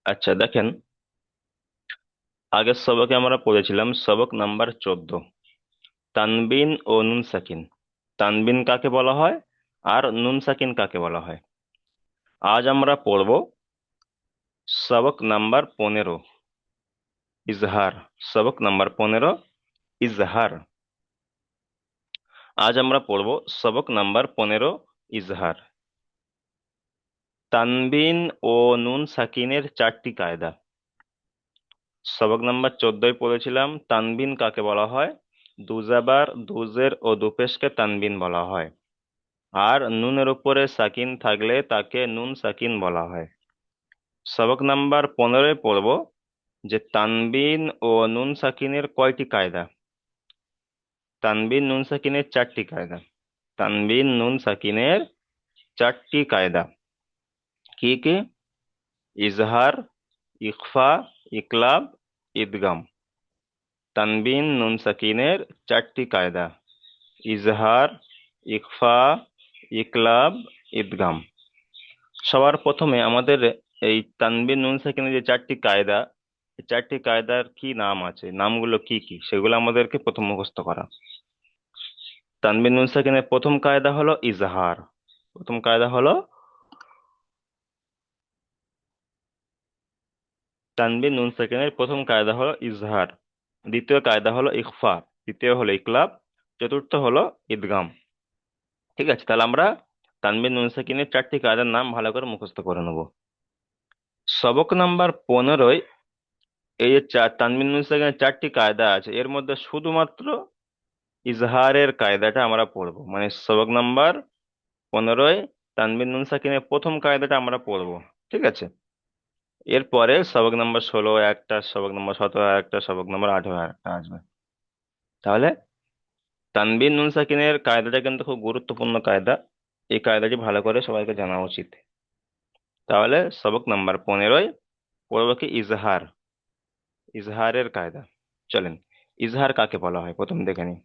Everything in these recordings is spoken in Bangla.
আচ্ছা দেখেন, আগের সবকে আমরা পড়েছিলাম সবক নাম্বার 14, তানবিন ও নুন সাকিন। তানবিন কাকে বলা হয় আর নুন সাকিন কাকে বলা হয়? আজ আমরা পড়ব সবক নাম্বার 15, ইজহার। সবক নাম্বার 15, ইজহার। আজ আমরা পড়ব সবক নাম্বার 15, ইজহার। তানবিন ও নুন সাকিনের চারটি কায়দা। সবক নাম্বার 14 পড়েছিলাম তানবিন কাকে বলা হয়। দুজাবার, দুজের ও দুপেশকে তানবিন বলা হয়। আর নুনের উপরে সাকিন থাকলে তাকে নুন সাকিন বলা হয়। সবক নাম্বার 15 পড়ব যে তানবিন ও নুন সাকিনের কয়টি কায়দা। তানবিন নুন সাকিনের চারটি কায়দা। তানবিন নুন সাকিনের চারটি কায়দা কি কি? ইজহার, ইখফা, ইকলাব, ইদগাম। তানবিন নুন সাকিনের চারটি কায়দা: ইজহার, ইখফা, ইকলাব, ইদগাম। সবার প্রথমে আমাদের এই তানবিন নুন সাকিনের যে চারটি কায়দা, এই চারটি কায়দার কি নাম আছে, নামগুলো কি কি সেগুলো আমাদেরকে প্রথম মুখস্থ করা। তানবিন নুন সাকিনের প্রথম কায়দা হলো ইজহার। প্রথম কায়দা হলো তানবিন নুন সাকিনের প্রথম কায়দা হলো ইজহার। দ্বিতীয় কায়দা হলো ইখফা। তৃতীয় হলো ইকলাব। চতুর্থ হলো ইদগাম। ঠিক আছে, তাহলে আমরা তানবিন নুন সাকিনের চারটি কায়দার নাম ভালো করে মুখস্থ করে নেব। সবক নাম্বার 15, এই যে তানবিন নুন সাকিনের চারটি কায়দা আছে, এর মধ্যে শুধুমাত্র ইজহারের কায়দাটা আমরা পড়বো। মানে সবক নাম্বার 15 তানবিন নুন সাকিনের প্রথম কায়দাটা আমরা পড়বো। ঠিক আছে, এরপরে সবক নাম্বার 16 একটা, সবক নাম্বার 17 একটা, সবক নাম্বার 18 একটা আসবে। তাহলে তানবিন নুন সাকিনের কায়দাটা কিন্তু খুব গুরুত্বপূর্ণ কায়দা। এই কায়দাটি ভালো করে সবাইকে জানা উচিত। তাহলে সবক নাম্বার 15 পড়বো কি? ইজহার। ইজহারের কায়দা। চলেন, ইজহার কাকে বলা হয় প্রথম দেখে নিই।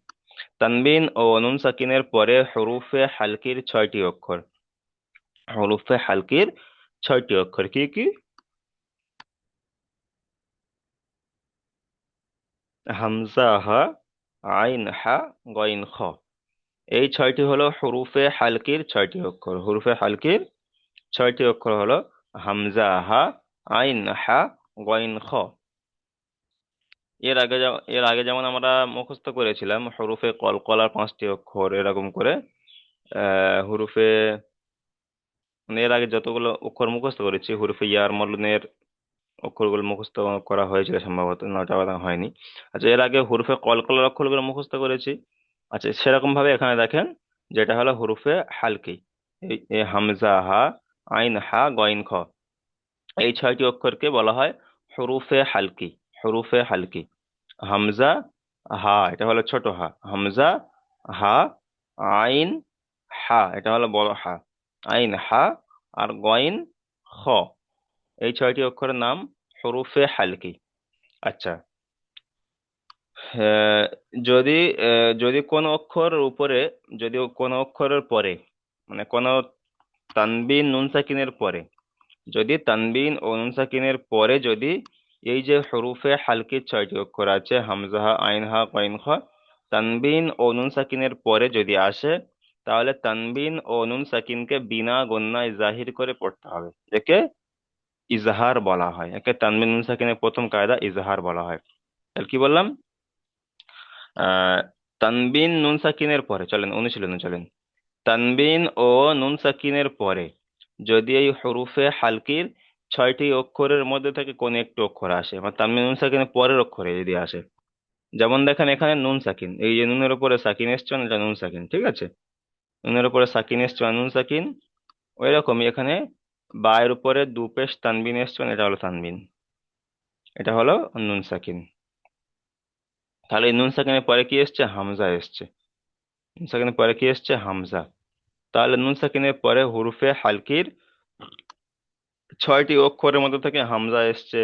তানবিন ও নুন সাকিনের পরে হরুফে হালকির 6টি অক্ষর। হরুফে হালকির 6টি অক্ষর কি কি? হামজা, হা, আইন, হা, গইন, খ। এই 6টি হলো হরুফে হালকির 6টি অক্ষর। হরুফে হালকির 6টি অক্ষর হলো হামজা, হা, আইন, হা, গইন, খ। এর আগে যেমন আমরা মুখস্থ করেছিলাম হরুফে কলকলার 5টি অক্ষর, এরকম করে হরুফে, মানে এর আগে যতগুলো অক্ষর মুখস্থ করেছি হরুফে ইয়ার মলনের অক্ষরগুলো মুখস্থ করা হয়েছিল সম্ভবত, নটা বাঁধা হয়নি। আচ্ছা, এর আগে হরুফে কলকলার অক্ষরগুলো মুখস্থ করেছি। আচ্ছা, সেরকম ভাবে এখানে দেখেন, যেটা হলো হরুফে হালকি, এই হামজা, হা, আইন, হা, গইন, খ। এই 6টি অক্ষরকে বলা হয় হরুফে হালকি। হরুফে হালকি। হামজা, হা এটা হলো ছোট হা, হামজা, হা, আইন, হা এটা হলো বড় হা, আইন, হা, আর গইন, খ। এই 6টি অক্ষরের নাম হরুফে হালকি। আচ্ছা, আহ, যদি যদি কোন অক্ষরের উপরে, যদি কোন অক্ষরের পরে, মানে কোন তানবিন নুন সাকিনের পরে, যদি তানবিন ও নুন সাকিনের পরে যদি এই যে হরুফে হালকির 6টি অক্ষর আছে হামজা, হা, আইন, হা, কইন, খ, তানবিন ও নুন সাকিনের পরে যদি আসে, তাহলে তানবিন ও নুন সাকিনকে বিনা গন্যায় জাহির করে পড়তে হবে। একে ইজহার বলা হয়। একে তানবিন নুন সাকিনের প্রথম কায়দা ইজহার বলা হয়। তাহলে কি বললাম? আহ তানবিন নুন সাকিনের পরে, চলেন অনুশীলনে চলেন। তানবিন ও নুন সাকিনের পরে যদি এই হরুফে হালকির 6টি অক্ষরের মধ্যে থেকে কোন একটি অক্ষর আসে, বা তানবিন নুন সাকিনের পরের অক্ষরে যদি আসে, যেমন দেখেন এখানে নুন সাকিন, এই যে নুনের উপরে সাকিন এসছে মানে এটা নুন সাকিন। ঠিক আছে, নুনের উপরে সাকিন এসছে মানে নুন সাকিন। ওই রকমই এখানে বায়ের উপরে দুপেশ তানবিন এসছে মানে এটা হলো তানবিন, এটা হলো নুন সাকিন। তাহলে এই নুন সাকিনের পরে কি এসছে? হামজা এসছে। নুন সাকিনের পরে কি এসছে? হামজা। তাহলে নুন সাকিনের পরে হুরুফে হালকির 6টি অক্ষরের মধ্যে থেকে হামজা এসছে,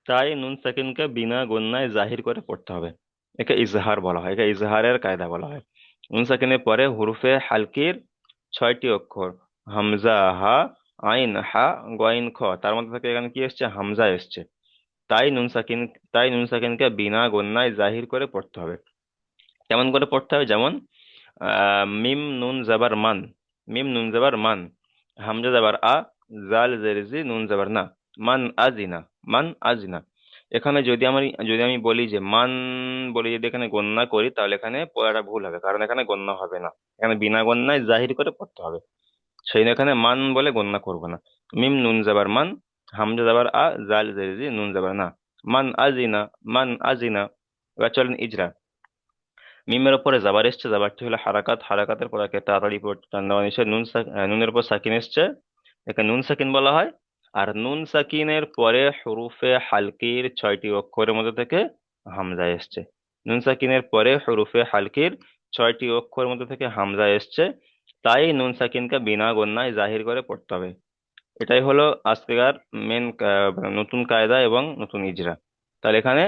তাই নুন সাকিনকে বিনা গুণনায় জাহির করে পড়তে হবে। একে ইজহার বলা হয়, একে ইজহারের কায়দা বলা হয়। নুন সাকিনের পরে হুরুফে হালকির 6টি অক্ষর, হামজা হা আইন হা গইন খ, তার মধ্যে থেকে এখানে কি এসছে, হামজা এসছে। তাই নুন সাকিন, তাই নুন সাকিনকে বিনা গণ্যায় জাহির করে পড়তে হবে। কেমন করে পড়তে হবে, যেমন মিম নুন জাবার মান, মিম নুন জাবার মান, হামজা জাবার আ, জাল জেরজি নুন জাবার না, মান আজিনা, মান আজিনা। এখানে যদি আমি বলি যে মান বলে যদি এখানে গণ্যা করি, তাহলে এখানে পড়াটা ভুল হবে, কারণ এখানে গণ্য হবে না। এখানে বিনা গণ্যায় জাহির করে পড়তে হবে। সেই জন্য এখানে মান বলে গণ্যা করব না। মিম নুন জাবার মান, হামজা জাবার আ, জাল জেরজি নুন জাবার না, মান আজিনা, মান আজিনা। এবার চলেন ইজরা। মিমের উপরে জাবার এসছে, জাবারটি হলো হারাকাত, হারাকাতের পর একে তাড়াতাড়ি পড়তে টান দেওয়া নিষেধ। নুনের উপর সাকিন এসছে, একে নুন সাকিন বলা হয়। আর নুন সাকিনের পরে হরুফে হালকির 6টি অক্ষরের মধ্যে থেকে হামজা এসছে। নুন সাকিনের পরে হরুফে হালকির 6টি অক্ষরের মধ্যে থেকে হামজা এসছে, তাই নুন সাকিনকে বিনা গণ্যায় জাহির করে পড়তে হবে। এটাই হলো আজকের মেন নতুন কায়দা এবং নতুন ইজরা। তাহলে এখানে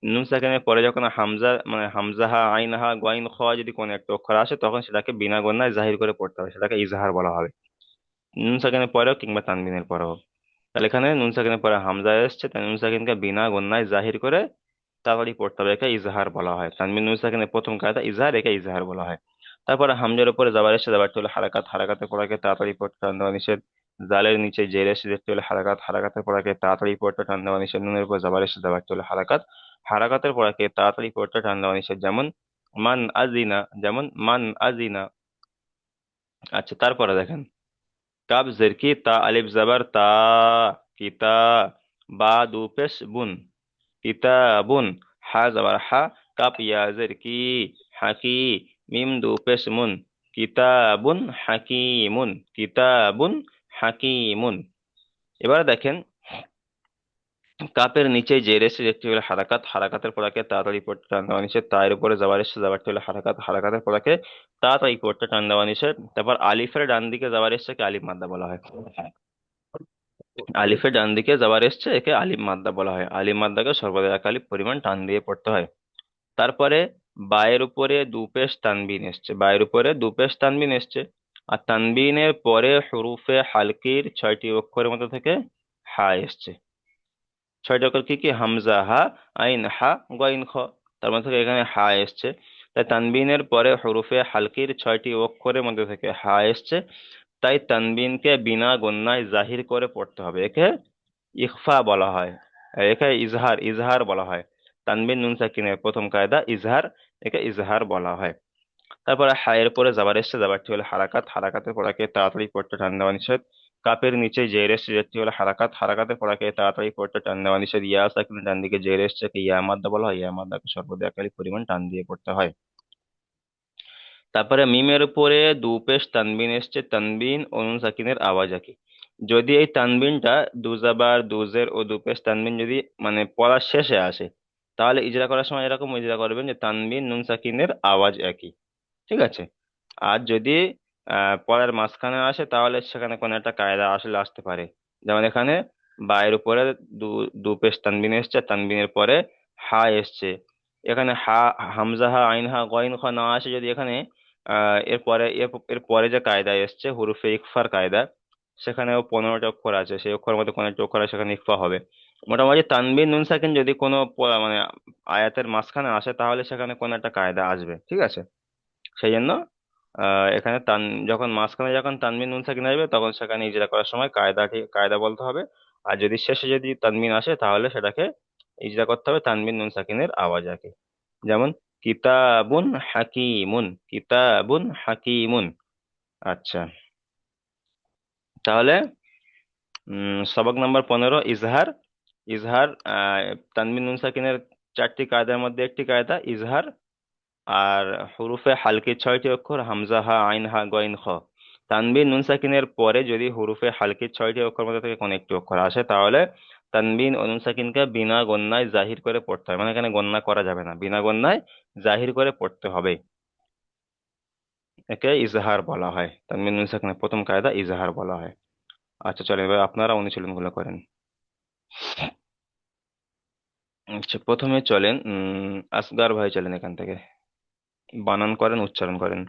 নুন সাকিনের পরে যখন হামজা, মানে হামজা হা আইন হা গইন খ যদি কোনো একটা অক্ষর আসে, তখন সেটাকে বিনা গণ্যায় জাহির করে পড়তে হবে, সেটাকে ইজহার বলা হবে। নুন সাকিনের পরেও কিংবা তানবিনের পরেও। তাহলে এখানে নুন সাকিনের পরে হামজা এসছে, তাই নুন সাকিনকে বিনা গণ্যায় জাহির করে তাড়াতাড়ি পড়তে হবে, একে ইজহার বলা হয়। তানবিন নুন সাকিনের প্রথম কায়দা ইজহার, একে ইজহার বলা হয়। তারপরে হামজার উপরে জাবার এসে, জাবারটি হলো হারাকাত, হারাকাতের পড়াকে তাড়াতাড়ি পড়তে টান দেওয়া নিষেধ। জালের নিচে জের এসে, যেটি হলো হারাকাত, হারাকাতের পড়াকে তাড়াতাড়ি পড়তে টান দেওয়া নিষেধ। নুনের উপর জাবার এসে, জাবারটি হলো হারাকাত, হারাকাতের পড়াকে তাড়াতাড়ি পড়তে টান দেওয়া নিষেধ। যেমন মান আজিনা, যেমন মান আজিনা। আচ্ছা, তারপরে দেখেন কাব জের কি তা, আলিফ জাবার তা, কিতা, বা দু পেশ বুন, কিতাবুন, হা জাবার হা, কাপ ইয়া জের কি, হাকি, মিম দু পেশ মুন, কিতাবুন হাকিমুন, কিতাবুন হাকিমুন। এবার দেখেন কাপের নিচে জের এসে, যেটি হলো হারাকাত, হারাকাতের পড়াকে তাড়াতাড়ি পড়তে টান দেওয়া নিষেধ। তার উপরে জাবার এসে, জাবারটি হলো হারাকাত, হারাকাতের পড়াকে তাড়াতাড়ি পড়তে টান দেওয়া নিষেধ। তারপর আলিফের ডান দিকে জাবার এসে, কে আলিফ মাদ্দা বলা হয়। আলিফের ডান দিকে যাবার এসছে, একে আলিফ মাদ্দা বলা হয়। আলিফ মাদ্দাকে সর্বদা এক আলিফ পরিমাণ টান দিয়ে পড়তে হয়। তারপরে বায়ের উপরে দুপেশ তানবিন এসছে, বায়ের উপরে দুপেশ তানবিন এসছে। আর তানবিনের পরে হরুফে হালকির 6টি অক্ষরের মধ্যে থেকে হা এসছে। 6টি অক্ষর কি কি, হামজা হা আইন হা গইন খ, তার মধ্যে থেকে এখানে হা এসছে। তাই তানবিনের পরে হরুফে হালকির 6টি অক্ষরের মধ্যে থেকে হা এসছে, তাই তানবিনকে বিনা গণ্যায় জাহির করে পড়তে হবে, একে ইখফা বলা হয়। একে ইজহার, ইজহার বলা হয়। তানবিন নুন সাকিনের প্রথম কায়দা ইজহার, একে ইজহার বলা হয়। তারপরে হায়ের পরে জাবার এসছে, জাবারটি হলো হারাকাত, হারাকাতের পড়াকে তাড়াতাড়ি পড়তে টান দেওয়া নিষেধ। কাপের নিচে জের এসছে, যেটি হলো হারাকাত, হারাকাতের পড়াকে তাড়াতাড়ি পড়তে টান দেওয়া নিষেধ। ইয়া সাকিনের ডান দিকে জের এসছে, একে ইয়া মাদ্দা বলা হয়। ইয়া মাদ্দাকে সর্বদা একালি পরিমাণ টান দিয়ে পড়তে হয়। তারপরে মিমের উপরে দু পেশ তানবিন এসছে, তানবিন ও নুন সাকিনের আওয়াজ একই। যদি এই তানবিনটা দুজাবার দুজের ও দু পেশ তানবিন যদি মানে পড়ার শেষে আসে, তাহলে ইজরা করার সময় এরকম ইজরা করবেন যে তানবিন নুন সাকিনের আওয়াজ একই। ঠিক আছে। আর যদি পড়ার মাঝখানে আসে, তাহলে সেখানে কোনো একটা কায়দা আসলে আসতে পারে। যেমন এখানে বায়ের উপরে দু দু পেশ তানবিন এসছে, তানবিনের পরে হা এসছে। এখানে হা, হামজা হা আইন হা গইন খ না আসে, যদি এখানে এর পরে যে কায়দা এসছে হুরুফে ইকফার কায়দা, সেখানেও 15টা অক্ষর আছে, সেই অক্ষরের মধ্যে কোনো একটা অক্ষর আছে, সেখানে ইকফা হবে। মোটামুটি তানবিন নুন সাকিন যদি কোনো মানে আয়াতের মাঝখানে আসে, তাহলে সেখানে কোনো একটা কায়দা আসবে। ঠিক আছে। সেই জন্য এখানে যখন মাঝখানে যখন তানবিন নুন সাকিন আসবে, তখন সেখানে ইজরা করার সময় কায়দা বলতে হবে। আর যদি শেষে যদি তানবিন আসে, তাহলে সেটাকে ইজরা করতে হবে তানবিন নুন সাকিনের আওয়াজ আগে। যেমন কিতাবুন হাকিমুন, কিতাবুন হাকিমুন। আচ্ছা, তাহলে সবক নাম্বার 15 ইজহার। ইজহার, তানবিন নুন সাকিনের 4টি কায়দার মধ্যে একটি কায়দা ইজহার। আর হুরুফে হালকি 6টি অক্ষর, হামজা হা আইন হা গইন খ। তানবিন নুন সাকিনের পরে যদি হুরুফে হালকি 6টি অক্ষর মধ্যে থেকে কোনো একটি অক্ষর আসে, তাহলে তানবিন ও নুন সাকিনকে বিনা গণ্যায় জাহির করে পড়তে হয়। মানে এখানে গণ্যা করা যাবে না, বিনা গণ্যায় জাহির করে পড়তে হবে। একে ইজহার বলা হয়। তানবিন নুন সাকিনের প্রথম কায়দা ইজহার বলা হয়। আচ্ছা, চলেন এবার আপনারা অনুশীলন গুলো করেন। আচ্ছা, প্রথমে চলেন আসগার ভাই, চলেন এখান থেকে বানান করেন, উচ্চারণ করেন।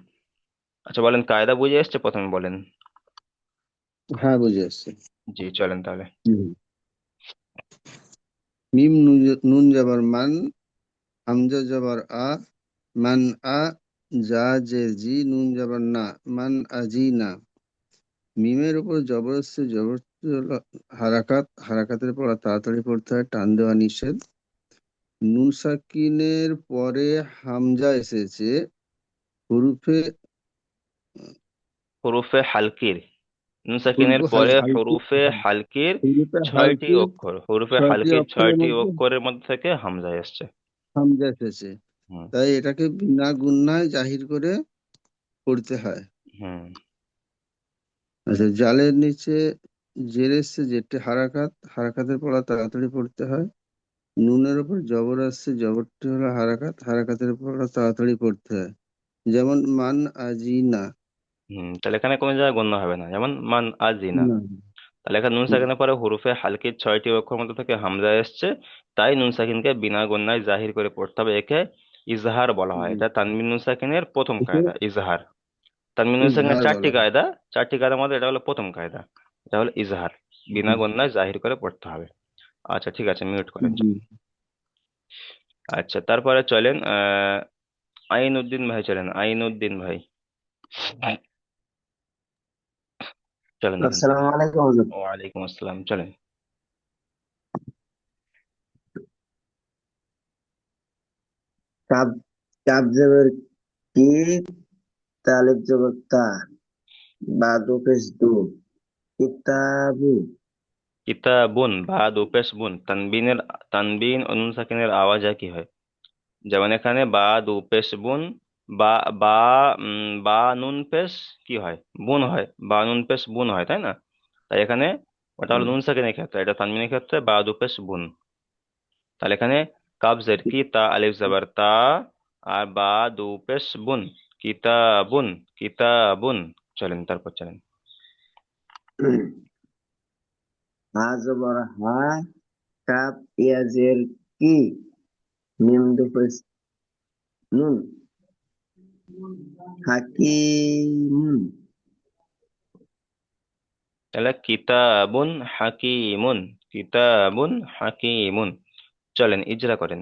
আচ্ছা বলেন, কায়দা বুঝে এসছে, প্রথমে বলেন। হ্যাঁ, বুঝে আসছে। জি চলেন তাহলে। হুম। মিম নুন জবর মান, হামজা জবর আ, মান আ, জা জের জি, নুন জবর না, মান আজি না। মিমের উপর জবরদস্তি, জবরদস্তি হলো হারাকাত, হারাকাতের পর তাড়াতাড়ি পড়তে হয়, টান দেওয়া নিষেধ। নুন সাকিনের পরে হামজা এসেছে, হরুফে হুরুফে হালকির, নুন সাকিনের হরুফে পরে হালকি, হুরুফে হালকির হরুফে ছয়টি হালকি, অক্ষর, হুরুফে ছয়টি হালকির অক্ষরের ছয়টি মধ্যে অক্ষরের মধ্যে থেকে হামজা এসছে। হামজা এসেছে। হুম। তাই এটাকে বিনা গুণনায় জাহির করে পড়তে হয়। হুম। আচ্ছা, জালের নিচে জের এসছে, জেরটি হারাকাত, হারাকাতের পড়া তাড়াতাড়ি পড়তে হয়। নুনের উপর জবর আসছে, জবরটি হলো হারাকাত, হারাকাতের পড়া তাড়াতাড়ি পড়তে হয়। যেমন মান আজি না। তাহলে এখানে কোনো জায়গায় গণ্য হবে না, যেমন মান আজিনা। না। তাহলে এখানে নুন হুম, সাকিনের পরে হুরুফে হালকির ছয়টি অক্ষর মধ্যে থেকে হামজা এসছে, তাই নুন সাকিনকে বিনা গণ্যায় জাহির করে পড়তে হবে। একে ইজহার বলা হয়, হুম। এটা তানবিন নুন সাকিনের প্রথম একে কায়দা, ইজহার। তানবিন নুন সাকিনের ইজহার চারটি বলা হয়। কায়দা, চারটি কায়দার মধ্যে এটা হলো প্রথম কায়দা, এটা হলো ইজহার, বিনা হুম, গণ্যায় জাহির করে পড়তে হবে। আচ্ছা ঠিক আছে, মিউট করেন। হুম। আচ্ছা তারপরে চলেন আইন উদ্দিন ভাই, চলেন আইন উদ্দিন ভাই, চলেন এখান থেকে। আসসালামু আলাইকুম হুজুর। ওয়ালাইকুম আসসালাম, চলেন। কাব কাব জবর কি, তালিব জবর তা, বা দো পেশ দো, কিতাবু। কিতাবুন বা দুপেশ বুন, তানবিনের, তানবিন ও নুন সাকিনের আওয়াজ কি হয়? যেমন এখানে বা দুপেশ বুন, বা বা বা নুন পেশ কি হয়, বুন হয়, বা নুন পেশ বুন হয়, তাই না? তাই এখানে ওটা হলো নুন সাকিনের ক্ষেত্রে, এটা তানবিনের ক্ষেত্রে বা দুপেশ বুন। তাহলে এখানে কাব জের কি, তা আলিফ জবর তা, আর বা দুপেশ বুন, কিতাবুন, কিতাবুন। চলেন তারপর চলেন। হা জবর হা, কাপ ইয়াজের কি, মিম দো পেশ নুন, হাকিমুন। তাহলে কিতাবুন হাকিমুন, কিতাবুন হাকিমুন। চলেন ইজরা করেন।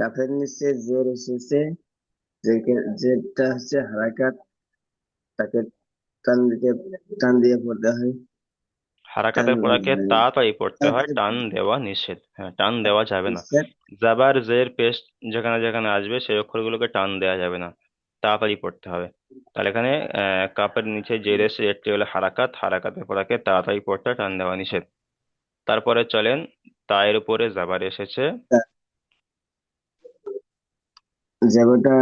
কাফের নিচে জের এসেছে, যেটা হচ্ছে হারাকাত, তাকে টান দিয়ে পড়তে হয়। টান হারাকাতের পড়াকে তাড়াতাড়ি পড়তে হয়, টান দেওয়া নিষেধ, হ্যাঁ টান দেওয়া যাবে না। নিষেধ। জাবার জের পেশ যেখানে যেখানে আসবে সেই অক্ষরগুলোকে টান দেওয়া যাবে না, তাড়াতাড়ি পড়তে হবে। তাহলে এখানে কাপের নিচে জের এসে, এটি হলো হারাকাত, হারাকাতের পড়াকে তাড়াতাড়ি পড়তে হয়, টান দেওয়া নিষেধ। তারপরে চলেন, তায়ের উপরে জাবার এসেছে। যেমনটা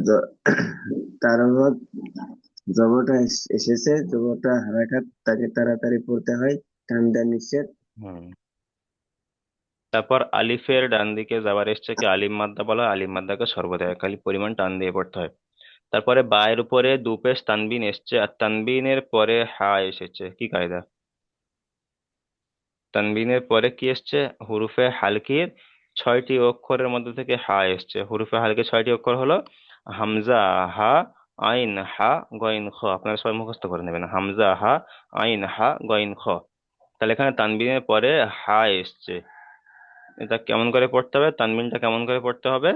জ- তার জবরটা এসেছে, জবরটা হারাকাত, তাকে তাড়াতাড়ি পড়তে হয়, টান দেওয়া নিষেধ। হুম। তারপর আলিফের ডান দিকে যাবার এসছে কি আলিম মাদ্দা বলা হয়, আলিম মাদ্দাকে সর্বদা একালি পরিমাণ টান দিয়ে পড়তে হয়। তারপরে বায়ের উপরে দুপেশ তানবিন এসছে, আর তানবিনের পরে হা এসেছে, কি কায়দা? তানবিনের পরে কি এসছে, হুরুফে হালকির ছয়টি অক্ষরের মধ্যে থেকে হা এসছে। হুরুফে হালকির ছয়টি অক্ষর হলো হামজা, হা, আইন, হা, গইন, খ। আপনারা সবাই মুখস্থ করে নেবেন, হামজা, হা, আইন, হা, গইন, খ। তাহলে এখানে তানবিনের পরে হা এসছে, এটা কেমন করে পড়তে হবে, তানবিনটা কেমন করে পড়তে হবে?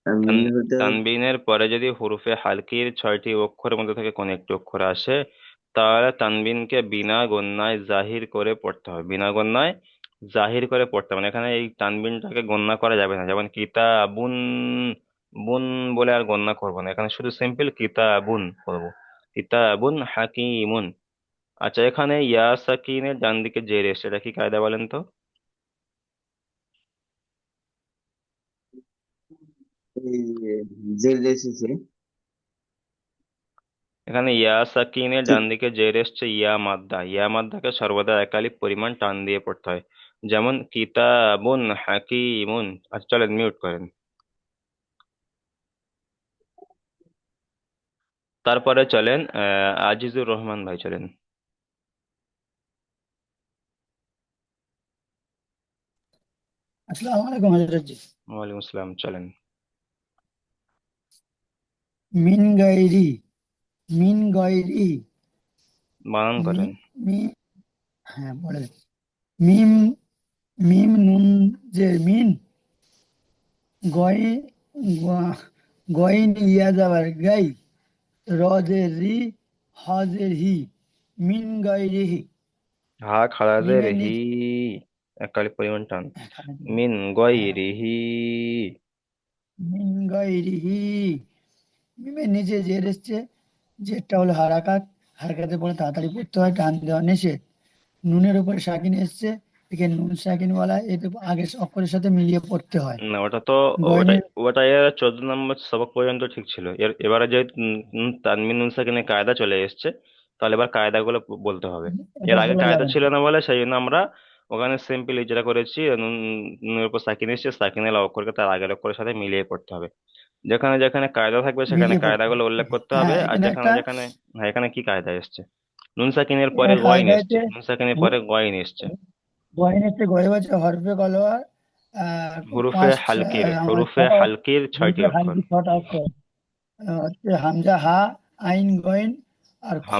তানবিন হতে হবে। তানবিনের পরে যদি হুরুফে হালকির ছয়টি অক্ষরের মধ্যে থেকে কোনো একটি অক্ষর আসে, তাহলে তানবিনকে বিনা গণ্যায় জাহির করে পড়তে হবে, বিনা গণ্যায় জাহির করে পড়তে হবে। মানে এখানে এই তানবিনটাকে গণ্যা করা যাবে না, যেমন কিতাবুন, বুন বলে আর গণ্যা করবো না, এখানে শুধু সিম্পল কিতাবুন করবো, কিতাবুন হাকিমুন। আচ্ছা এখানে ইয়া সাকিনের ডান দিকে জের এসছে, এটা কি কায়দা বলেন তো? এই যে এসেছে, এখানে ইয়া সাকিনের ডান দিকে জের এসছে ইয়া মাদ্দা, ইয়া মাদ্দাকে সর্বদা একালিপ পরিমাণ টান দিয়ে পড়তে হয়। যেমন কিতাবুন হাকিমুন। আচ্ছা চলেন মিউট করেন। তারপরে চলেন আজিজুর রহমান ভাই, চলেন। আসসালামু আলাইকুম হযরত জি। ওয়ালাইকুম আসসালাম। চলেন মিন গায়রি, মিন গায়রি, বানান মি করেন। মি হ্যাঁ বলে মিম, মিম নুন যে মিন, গয় গ- গইন ইয়া যাবার গাই, র যে রি, হ যে হি, মিন গায়রিহি। হা খালাজের মিমের হি, নিচে একালি পরিমাণ টান। এখানে মিন হ্যাঁ গয়রিহি। মিন গায়রিহি, মিমের নিচে জের এসছে, জেরটা হলো হারাকাত, হারাকাতে পড়ে তাড়াতাড়ি পড়তে হয়, টান দেওয়া নিষেধ। নুনের উপরে সাকিন এসছে, একে নুন সাকিন বলা, এতে আগের অক্ষরের সাথে মিলিয়ে পড়তে হয়। না, ওটা তো ওটাই গয়নের ওটাই এর 14 নম্বর সবক পর্যন্ত ঠিক ছিল। এবারে যে তানমিন নুন সাকিনের কায়দা চলে এসছে, তাহলে এবার কায়দাগুলো বলতে হবে। এটা এর আগে বলা কায়দা যাবে না। ছিল না বলে সেই জন্য আমরা ওখানে সিম্পলি যেটা করেছি, নুনের উপর সাকিন এসছে, সাকিনের অক্ষরকে তার আগের অক্ষরের সাথে মিলিয়ে পড়তে হবে। যেখানে যেখানে কায়দা থাকবে সেখানে মিলিয়ে পড়তে কায়দাগুলো হবে। উল্লেখ করতে হবে, হ্যাঁ আর এখানে যেখানে একটা যেখানে হ্যাঁ, এখানে কি কায়দা এসছে। নুন সাকিনের পরে গয়ন এসছে, কায়দাতে নুন সাকিনের পরে গয়ন এসছে। গয়ন এসছে, গয় আছে হরফে কলোয়ার, হুরুফে পাঁচ হালকির, আমার হুরুফে ছটা হালকির 6টি হরফে অক্ষর। হালকি, ছটা অক্ষর, হচ্ছে হামজা হা, আইন গইন আর খ।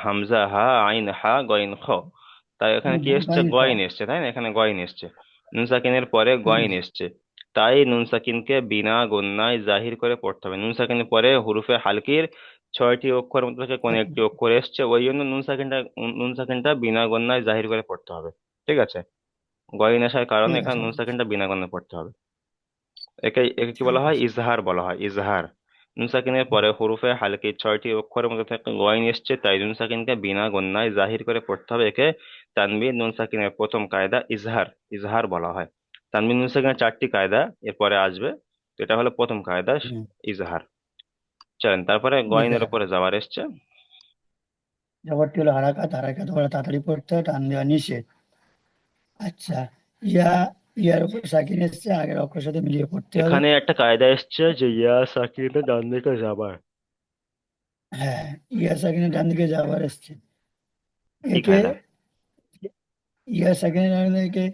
হামজা হা আইন হা গইন খ। তাই এখানে কি এসছে, গইন খ। গইন এসছে, তাই না? এখানে গইন এসছে, নুন সাকিনের পরে হুম, গইন এসছে। তাই নুন সাকিনকে বিনা গুণনায় জাহির করে পড়তে হবে। নুন সাকিনের পরে হুরুফে হালকির 6টি অক্ষর মধ্যে থেকে কোন একটি অক্ষর এসছে, ওই জন্য নুন সাকিনটা বিনা গুণনায় জাহির করে পড়তে হবে। ঠিক আছে? গইন আসার কারণে ঠিক এখানে আছে। নুন সাকিনটা বিনা গুণনায় পড়তে হবে। একে একে কি বলা ঠিক হয়, আছে। ইজহার বলা হয়, ইজহার। নুন সাকিনের পরে হুরুফে হালকি 6টি অক্ষরের মধ্যে থেকে গইন এসছে, তাই নুন সাকিনকে বিনা গুণনায় জাহির করে পড়তে হবে। একে তানবিন নুন সাকিনের প্রথম কায়দা ইজহার, ইজহার বলা হয়। তানবিন নুন সাকিনের 4টি কায়দা এরপরে আসবে, তো এটা হলো প্রথম কায়দা, হুম, ইজহার। চলেন তারপরে গইনের ইজহার। উপরে যাওয়ার এসছে। জবরটি হলো হারাকাত, হারাকাত বলে তাড়াতাড়ি পড়তে হয়, টান দেওয়া নিষেধ। আচ্ছা, ইয়া, ইয়ার উপর সাকিন এসছে, আগের অক্ষরের সাথে মিলিয়ে পড়তে হবে। এখানে একটা কায়দা এসছে যে ইয়া সাকিনে ডান দিকে যাবার। হ্যাঁ, ইয়া সাকিনের ডান দিকে যাবার এসছে, কি একে কায়দা? ইয়া সাকিনের ডান দিকে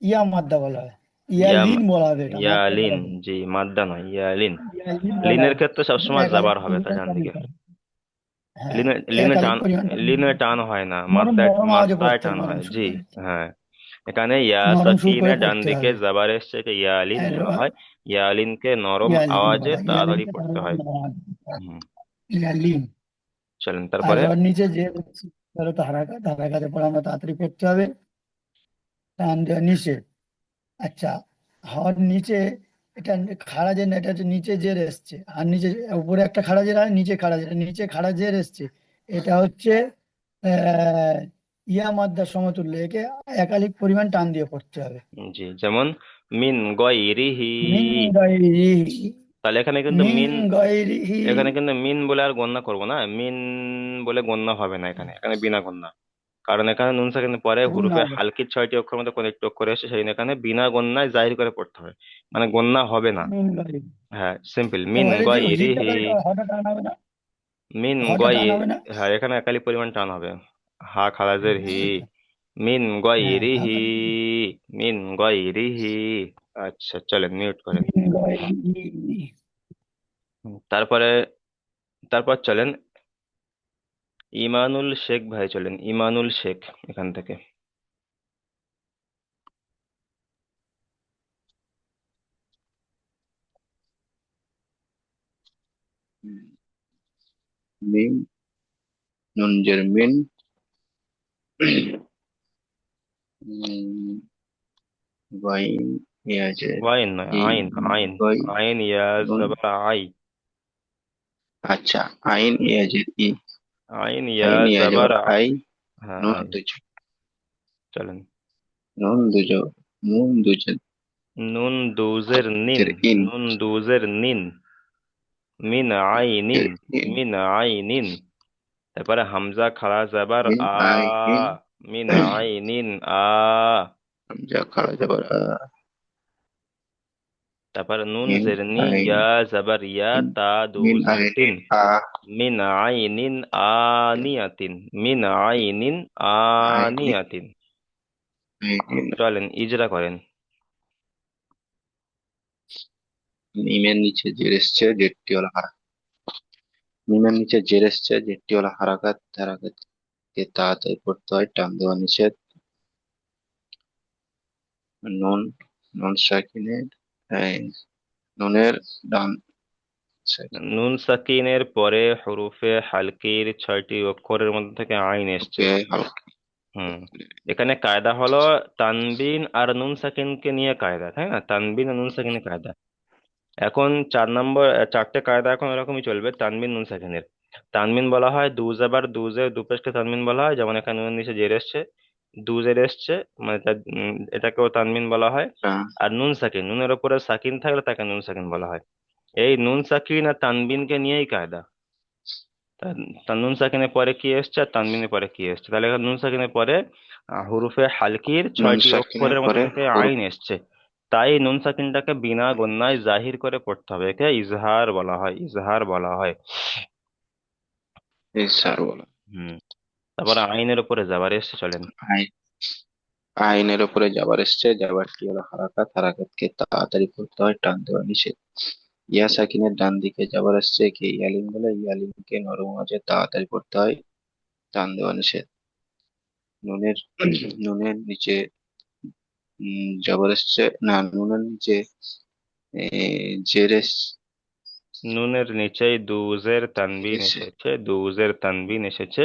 ইয়া মাদ্দা বলা হয়, ইয়া ইয়া লিন বলা হবে, এটা মাদ্দা ইয়ালিন, বলা হবে। জি মাদ্দা নয়, ইয়ালিন। ইয়া লিন বলা লিনের হয়। ক্ষেত্রে এটা সবসময় এক আলিফ যাবার হবে তার পরিমাণ ডান টান দিকে। দিতে হবে। হ্যাঁ, লিনে এক আলিফ টান, পরিমাণ টান দিতে লিনে হবে। টান হয় না, নরম মাদ্দায় নরম আওয়াজে মাদ্দায় পড়তে হবে, টান নরম হয়, সুর জি। করে। হ্যাঁ, এখানে ইয়া নরম সুর সাকিনে করে ডান পড়তে দিকে হবে। যাবার এসছে, একে ইয়ালিন আর বলা হয়। ইয়ালিনকে নরম ইয়া লিন আওয়াজে বলা হয়, ইয়া তাড়াতাড়ি লিনকে পড়তে নরম হয়। আওয়াজে পড়তে হবে। হুম। ইয়া লিন। চলেন আর তারপরে। ওর নিচে যে ধরো তো হারাকাত, হারাকাতে পড়ে আমরা তাড়াতাড়ি পড়তে হবে, টান দেওয়া নিষেধ। আচ্ছা, হর নিচে, এটা খাড়া জের না, এটা হচ্ছে নিচে জের এসছে, আর নিচে উপরে একটা খাড়া জের আর নিচে খাড়া জের, নিচে খাড়া জের এসছে, এটা হচ্ছে আহ ইয়া মাদ্দার সমতুল্য, একে একালিক পরিমাণ টান দিয়ে পড়তে হবে। জি, যেমন মিন গয়রিহি। মিন গায়রিহি, তাহলে এখানে কিন্তু মিন মিন, গায়রিহি। এখানে কিন্তু মিন বলে আর গণ্য করবো না, মিন বলে গণ্য হবে না, এখানে এখানে বিনা গণ্য। কারণ এখানে নুন সাকিনের পরে গুণ হুরুফে হবে, হালকির 6টি অক্ষর মধ্যে কোন একটি অক্ষর এসে, সেই জন্য এখানে বিনা গণ্যায় জাহির করে পড়তে হবে, মানে গণ্যা হবে না। মিন গায়রিহি। হ্যাঁ, সিম্পল তো মিন বলে যে হিটা গয়রিহি। করে হঠাৎ টান হবে না, মিন হঠাৎ গয়, টান হবে না। হ্যাঁ এখানে একালি পরিমাণ টান হবে। হা খালাজের হি, ঠিক আছে। মিন হ্যাঁ, গয়রিহি, মিন গয়রিহি। আচ্ছা চলেন মিউট করেন। মিন গায়রিহি। তারপরে, তারপর চলেন ইমানুল শেখ ভাই, চলেন ইমানুল শেখ এখান থেকে। মিম, নুন জের মিন, গইন ইয়া জের ওয়াইন নয়, ই, আইন, আইন। গই, আইন ইয়া নুন। জবর আই। আচ্ছা, আইন ইয়া জের ই, আইন ইয়া আইন ইয়া জবর জবর আই, হ্যাঁ নুন আই। দুজ, চলেন নুন দুজ, নুন দুজের নুন দুজের নিন, জের ইন, নুন দুজের নিন, মিন আইনিন, জের ইন, মিন আইনিন। তারপরে হামজা খাড়া যাবার মিন আ, আই ইন, মিন আইনিন আ। হামজা খাড়া জবর তারপরে নুন মিন জেরনি আইন ইয়া যাবার ইয়া, ইন, তা মিন দুজের তিন। আইনিন আ, মিন আইনিন আনিয়াতিন, মিন আইনিন আইনিন, আনিয়াতিন। আইনিন। চলেন ইজরা করেন। মিমের নিচে জের এসছে, জেরটি হলো হারাকাত। মিমের নিচে জের এসছে, জেরটি হলো হারাকাত, হারাকাতকে তাড়াতাড়ি পড়তে হয়, টান দেওয়া নিষেধ। নুন, নুন সাকিনের, এই, নুনের ডান সাইড নুন সাকিনের পরে হরুফে হালকির 6টি অক্ষরের মধ্যে থেকে আইন এসছে। ওকে হালকা। হুম এখানে কায়দা হলো তানবিন আর নুন সাকিনকে নিয়ে কায়দা, তাই না? তানবিন আর নুন সাকিনের কায়দা। এখন 4 কায়দা এখন এরকমই চলবে তানবিন নুন সাকিনের। তানবিন বলা হয় দু জাবার দু জের দু পেশকে তানবিন বলা হয়, যেমন এখানে নুনের নিচে জের এসছে, দু জের এসছে, মানে এটাকেও তানবিন বলা হয়। আর নুন সাকিন, নুনের উপরে সাকিন থাকলে তাকে নুন সাকিন বলা হয়। এই নুন সাকিন আর তানবিনকে নিয়েই কায়দা। নুন সাকিনের পরে কি এসছে আর তানবিনের পরে কি এসছে, তাহলে এখানে নুন সাকিনের পরে হরুফে হালকির নুন 6টি সাকিনের অক্ষরের মধ্যে পরে থেকে আইন এসছে। তাই নুন সাকিনটাকে বিনা গণ্যায় জাহির করে পড়তে হবে, একে ইজহার বলা হয়, ইজহার বলা হয়। ইসার বলা। হুম তারপরে আইনের উপরে যাবার এসছে, চলেন। আইন, আইনের উপরে যাবার এসছে, যাবারটি হলো হারাকাত, হারাকাতকে তাড়াতাড়ি পড়তে হয়, টান দেওয়া নিষেধ। ইয়া সাকিনের ডান দিকে যাবার এসছে, কে ইয়ালিন বলে, ইয়ালিনকে নরম আওয়াজে তাড়াতাড়ি পড়তে হয়, টান দেওয়া নিষেধ। নুনের নুনের নিচে জবর এসছে, না নুনের নিচে জের নুনের নিচেই দুজের তানবিন এসে এসেছে, দুজের তানবিন এসেছে।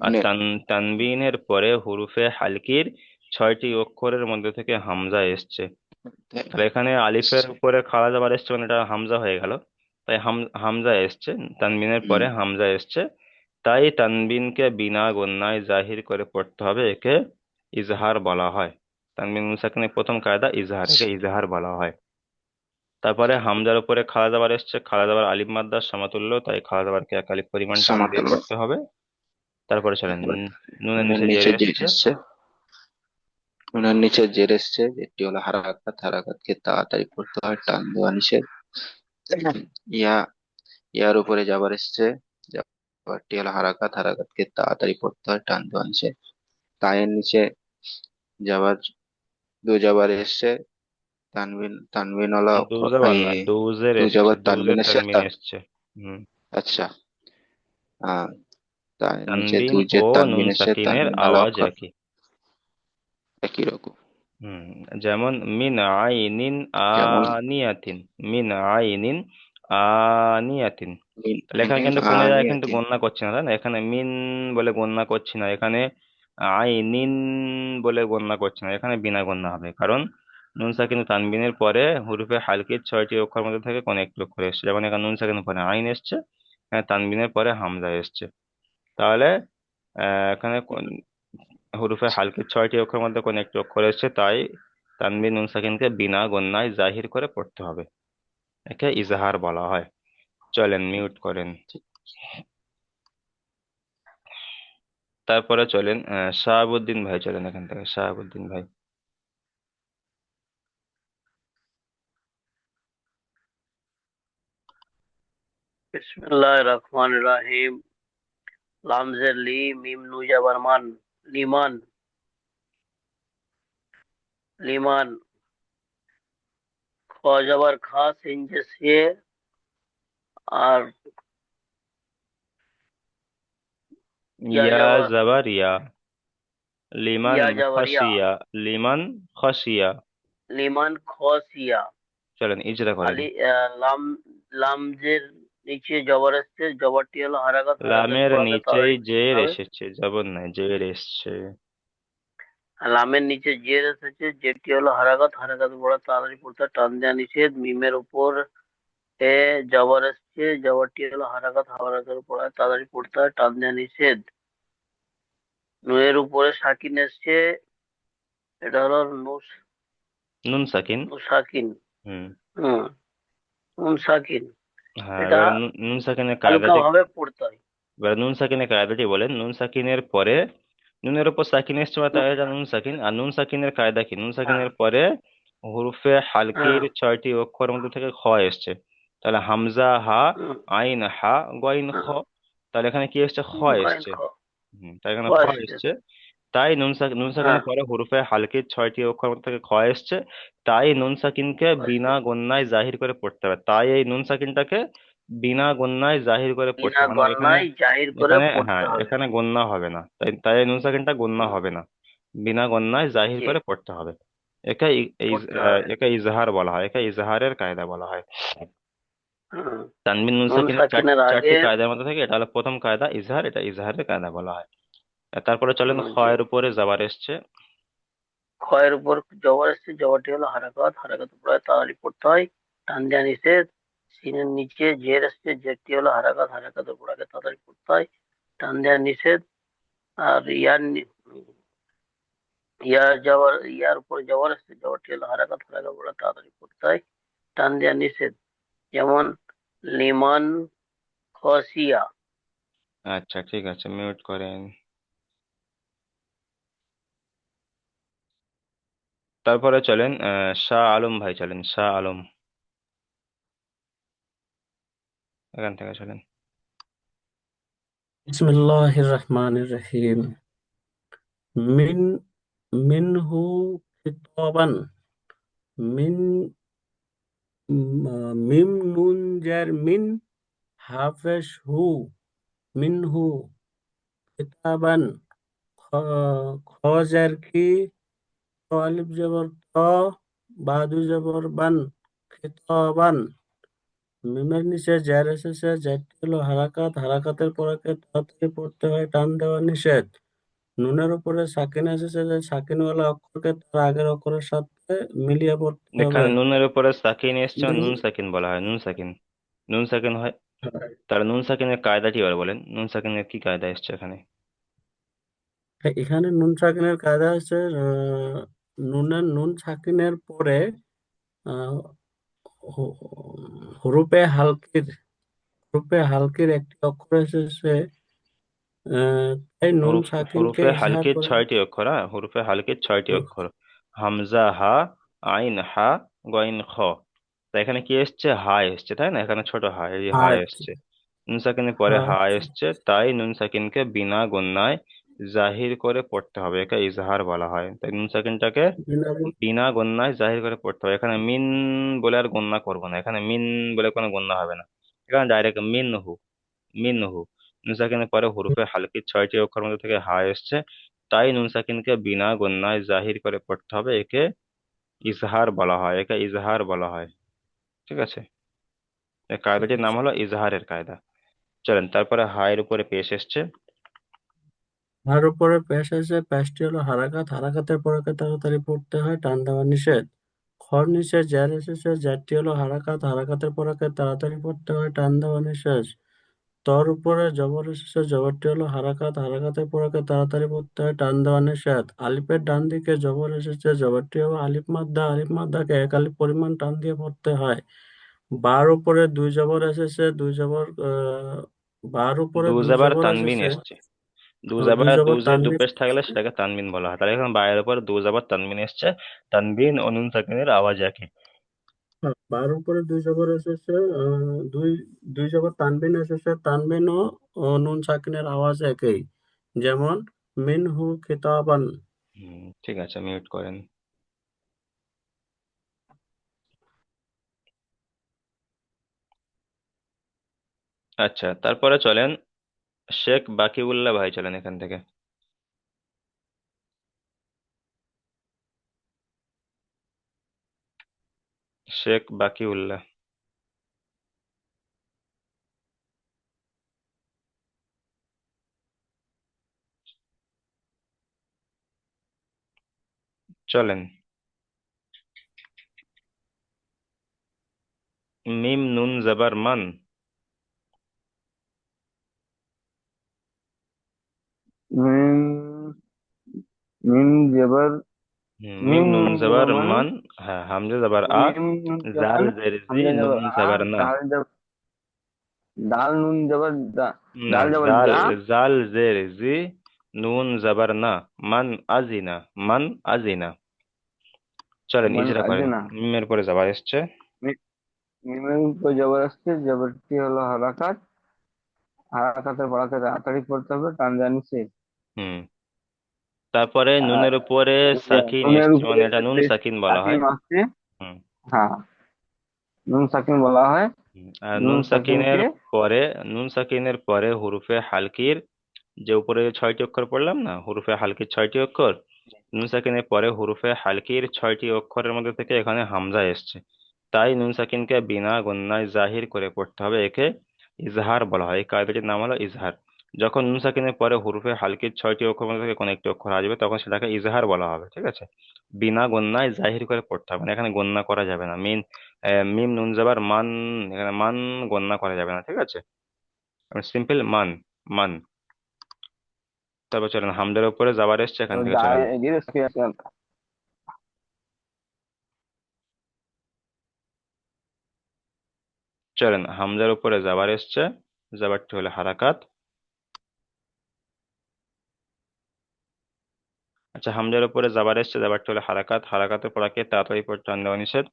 আর নুনের তানবিনের পরে হরুফে হালকির 6টি অক্ষরের মধ্যে থেকে হামজা এসছে। তাহলে এখানে আলিফের উপরে খাড়া যাবার এসছে, মানে এটা হামজা হয়ে গেল। তাই হামজা এসছে, তানবিনের পরে হামজা এসছে। তাই তানবিনকে বিনা গণ্যায় জাহির করে পড়তে হবে, একে ইজহার বলা হয়। তানবিন মুনসাকিনের প্রথম কায়দা ইজহার, একে ইজহার বলা হয়। তারপরে হামজার উপরে খাড়া যাবার এসছে, খাড়া যাবার আলিফ মাদ্দার সমতুল্য, তাই খাড়া যাবারকে 1 আলিফ পরিমাণ টান দিয়ে সামাতুল্য। পড়তে হবে। তারপরে চলেন, নুনের নুনের নিচে জের নিচে জের এসছে। এসছে, নুনের নিচে জের এসছে, যেটি হলো হারাকাত, হারাকাতকে তাড়াতাড়ি পড়তে হয়, টান দেওয়া নিষেধ। ইয়া, ইয়ার উপরে যাবার এসছে, যাবারটি হলো হারাকাত, হারাকাতকে তাড়াতাড়ি পড়তে হয়, টান দেওয়া নিষেধ। তায়ের নিচে যাবার, দু যাবার এসছে, তানবিন, তানবিন হলো দুজাবার না, এই, দুজের দু এসছে, যাবার তানবিন দুজের এসছে, তানবিন এসছে। হুম আচ্ছা, আহ তার নিচে তানবিন দুই যে ও নুন তানবিন এসছে, সাকিনের তানবিন হলো আওয়াজ অক্ষর একই। একই রকম। হুম যেমন মিন আইনিন যেমন আনিয়াতিন, মিন আইনিন আনিয়াতিন। মিন তাহলে এখানে আইনিন কিন্তু কোনো জায়গায় কিন্তু আনিয়াতিন। গণনা করছি না, তাই না? এখানে মিন বলে গণনা করছি না, এখানে আইনিন বলে গণনা করছি না, এখানে বিনা গণনা হবে, কারণ নুন সাকিন তানবিনের পরে হুরুফে হালকির 6টি অক্ষর মধ্যে থেকে কোনো একটি অক্ষর এসছে, যেমন এখানে নুন সাকিনের পরে আইন এসছে, এখানে তানবিনের পরে হামজা এসছে। তাহলে এখানে হুরুফে হালকির 6টি অক্ষরের মধ্যে কোনো একটি অক্ষর এসছে, তাই তানবিন নুন সাকিনকে বিনা গণ্যায় জাহির করে পড়তে হবে, একে ইজহার বলা হয়। চলেন মিউট করেন। তারপরে চলেন শাহাবুদ্দিন ভাই, চলেন এখান থেকে শাহাবুদ্দিন ভাই। বিসমিল্লাহ রহমান রাহিম। লামজের লি, মিম নুজাবার মান, লিমান, লিমান। খ যাবার খা, সিন যে সে, আর ইয়া ইয়া যাবার জাবার ইয়া, লিমান ইয়া যাবার ইয়া, খাসিয়া, লিমান খাসিয়া। লিমান খসিয়া। চলেন ইজরা করেন। লাম, লামজের নিচে জবর আসছে, জবরটি হলো হারাকাত, হারাকাত লামের পড়াতে নিচেই তাড়াতাড়ি পড়তে জের হবে। এসেছে, জবর নাই, জের এসছে। আর লামের নিচে জের এসেছে, যেটি হলো হারাকাত, হারাকাত পড়া তাড়াতাড়ি পড়তে হবে, টান দেওয়া নিষেধ। মিমের উপর এ জবর এসছে, জবরটি হলো হারাকাত, হারাকাতের পড়ায় তাড়াতাড়ি পড়তে হয়, টান দেওয়া নিষেধ। নুয়ের উপরে সাকিন এসছে, এটা হলো নুন সাকিন। নুসাকিন। হুম হুম, নুন সাকিন। হ্যাঁ, এটা এবার নুন সাকিনের হালকা কায়দাটি, ভাবে পড়তে হয়। এবার নুন সাকিনের কায়দাটি বলেন। নুন সাকিনের পরে, নুনের উপর সাকিন এসছে মানে তাই এটা নুন সাকিন। আর নুন সাকিনের কায়দা কি? নুন হ্যাঁ, সাকিনের পরে হুরুফে হ্যাঁ, হালকির 6টি অক্ষরের মধ্যে থেকে খ এসছে, তাহলে হামজা হা, হুম, আইন হা, গইন খ। হুম, তাহলে এখানে কি এসছে? খ গাইন এসছে। খ, তাই খ এখানে খ আসছে। এসছে। তাই নুন হ্যাঁ, সাকিনের পরে হুরুফে হালকির 6টি অক্ষর মধ্যে থেকে খ এসছে, তাই নুন সাকিনকে বিনা গণ্যায় জাহির করে পড়তে হবে। তাই এই নুন সাকিনটাকে বিনা গণ্যায় জাহির করে পড়তে বিনা হবে, মানে এখানে গণনায় জাহির করে এখানে পড়তে হ্যাঁ হবে। এখানে গণ্যা হবে না, তাই তাই এই নুন সাকিনটা গণ্যা হুম, হবে না, বিনা গণ্যায় জাহির জি, করে পড়তে হবে। একে পড়তে হবে। একে ইজহার বলা হয়, একে ইজহারের কায়দা বলা হয়। হুম, তানবিন নুন নুন সাকিনের সাকিনের চারটি আগে কায়দার মধ্যে থেকে এটা হলো প্রথম কায়দা ইজহার, এটা ইজহারের কায়দা বলা হয়। আর তারপরে চলেন খ জি, এর উপরে জাবার এসছে। খয়ের উপর জবর এসছে, জবরটি হলো হারাকাত, হারাকাত পড়ে তাড়াতাড়ি পড়তে হয়, টান দেওয়া নিষেধ। সিনের নিচে জের এসছে, জেরটি হলো হারাকাত, হারাকাতের পড়াকে তাড়াতাড়ি পড়তে হয়, টান দেওয়া নিষেধ। আর ইয়ার উপরে জবর এসছে, জবরটি হলো হারাকাত, হারাকাত পড়ে তাড়াতাড়ি পড়তে হয়, টান দেওয়া নিষেধ। যেমন লিমান খসিয়া। আচ্ছা ঠিক আছে, মিউট করেন। তারপরে চলেন শাহ আলম ভাই, চলেন শাহ আলম, এখান থেকে চলেন। বিসমিল্লাহির রহমানির রহিম। মিন মিনহু খিতাবান। মিন মিম নুন জার মিন, হাফেজ হু, মিনহু খিতাবান। খ জার কি, ত আলিফ জবর ত, বা দুই জবর বান, খিতাবান। মিমের নিচে জ্যার এসেছে, জ্যারটি হলো হারাকাত, হারাকাতের পরকে তাড়াতাড়ি পড়তে হয়, টান দেওয়া নিষেধ। নুনের উপরে সাকিন এসেছে, যে সাকিনওয়ালা অক্ষরকে তার আগের অক্ষরের সাথে মিলিয়ে পড়তে হবে। এখানে নুনের উপরে সাকিন এসছে, নুন, নুন সাকিন বলা হয়, নুন সাকিন, নুন সাকিন হয়। তার নুন সাকিনের কায়দাটি এবার বলেন, নুন সাকিনের কি কায়দা এসছে এখানে? এখানে নুন সাকিনের কায়দা হচ্ছে, নুন সাকিনের পরে আহ, হু- হুরুফে হালকির হুরুফে হালকির একটি অক্ষর এসেছে, তাই নুন সাকিনকে হুরুফে ইজহার হালকির করে। 6টি অক্ষর, হ্যাঁ হুরুফে হালকির 6টি অক্ষর, হামজা হা, আইন হা, গইন খ। তা এখানে কি এসছে? হা এসছে, তাই না? এখানে ছোট হা, এই হা আচ্ছা, এসছে, নুন সাকিনের পরে হা আচ্ছা। এসছে, তাই নুন সাকিনকে বিনা গণ্যায় জাহির করে পড়তে হবে, একে ইজহার বলা হয়। তাই নুন সাকিনটাকে বিনা গণ্যায় জাহির করে পড়তে হবে। এখানে মিন বলে আর গণ্যা করবো না, এখানে মিন বলে কোনো গণ্যা হবে না, এখানে ডাইরেক্ট মিন হু, মিন হু। নুন সাকিনের পরে হুরুফে হালকির 6টি অক্ষর মধ্যে থেকে হা এসছে, তাই নুন সাকিনকে বিনা গণ্যায় জাহির করে পড়তে হবে, একে ইজহার বলা হয়, একে ইজহার বলা হয়। ঠিক আছে, এই ঠিক কায়দাটির নাম আছে। হলো ইজহারের কায়দা। চলেন তারপরে হায়ের উপরে পেশ এসছে। তার উপরে পেশ আছে, পেশটি হলো হারাকাত, হারাকাতের পরকে তাড়াতাড়ি পড়তে হয়, টান দেওয়া নিষেধ। খর নিচে জ্যার এসেছে, জ্যারটি হলো হারাকাত, হারাকাতের পরকে তাড়াতাড়ি পড়তে হয়, টান দেওয়া নিষেধ। তর উপরে জবর এসেছে, জবরটি হলো হারাকাত, হারাকাতের পরকে তাড়াতাড়ি পড়তে হয়, টান দেওয়া নিষেধ। আলিফের ডান দিকে জবর এসেছে, জবরটি হলো আলিফ মাদ্দা, আলিফ মাদ্দাকে এক আলিফ পরিমাণ টান দিয়ে পড়তে হয়। বার উপরে দুই জবর এসেছে, দুই জবর বার উপরে দুই দুজাবার জবর তানবিন এসেছে। এসছে, দুই জবর দুজে দু তানবিন পেশ থাকলে এসেছে। সেটাকে তানবিন বলা হয়। তাহলে এখন বায়ের উপর দুজাবার তানবিন এসছে, তানবিন ও নুন সাকিনের আওয়াজ একই। বার উপরে দুই জবর এসেছে, দুই দুই জবর তানবিন এসেছে, তানবিন ও নুন সাকিনের আওয়াজ একই। যেমন মিনহু খিতাবান। ঠিক আছে, মিউট করেন। আচ্ছা তারপরে চলেন শেখ বাকিউল্লাহ ভাই, চলেন এখান থেকে। শেখ বাকিউল্লাহ, চলেন। মিম নুন জবর মান, মিম মিম জবর মিম মিম নুন নুন জবর জবর মান, মান, হ্যাঁ হামজা জবর আ, মিম নুন জাল জবর জের জি, হামজা নুন জবর আ, জবর না। দাল নুন জবর দা, না, দাল জবর জাল, দা। জাল জের জি, নুন জবর না, মান আজিনা, মান আজিনা। চলেন মান ইজরা আছে করেন। না। মিমের পরে জবর এসছে। মিমের উপর জবর আসছে, জবরটি হলো হারাকাত, হারাকাতের পড়াকে তাড়াতাড়ি পড়তে হবে, টান জানিছে। হুম তারপরে নুনের উপরে সাকিন নুনের এসছে, মানে উপরে এটা নুন যে সাকিন বলা হয়। সাকিন আসছে, হুম। হ্যাঁ, নুন সাকিন বলা হয়। আর নুন সাকিনকে পরে নুন সাকিনের পরে হুরুফে হালকির যে উপরে 6টি অক্ষর পড়লাম না, হুরুফে হালকির 6টি অক্ষর, নুন সাকিনের পরে হুরুফে হালকির 6টি অক্ষরের মধ্যে থেকে এখানে হামজা এসছে, তাই নুন সাকিনকে বিনা গুন্নায় জাহির করে পড়তে হবে, একে ইজহার বলা হয়। এই কায়দাটির নাম হলো ইজহার। যখন নুন সাকিনের পরে হুরুফে হালকির 6টি অক্ষর মধ্যে থেকে কোনো একটি অক্ষর আসবে তখন সেটাকে ইজহার বলা হবে, ঠিক আছে। বিনা গুন্নায় জাহির করে পড়তে হবে, মানে এখানে গণ্যা করা যাবে না। মিম নুন জাবার মান, এখানে মান গণ্যা করা যাবে না, ঠিক আছে। সিম্পল মান, মান। তারপর চলেন হামদের উপরে যাবার এসছে, এখান থেকে চলেন ধীরে সাকিন আসছে। চলেন হামজার উপরে যাবার এসছে, যাবারটি হলো হারাকাত। আচ্ছা, হামজার উপরে যাবার এসছে, যাবারটি হলো হারাকাত, হারাকাতের পড়াকে তাড়াতাড়ি পড়ে টান দেওয়া নিষেধ।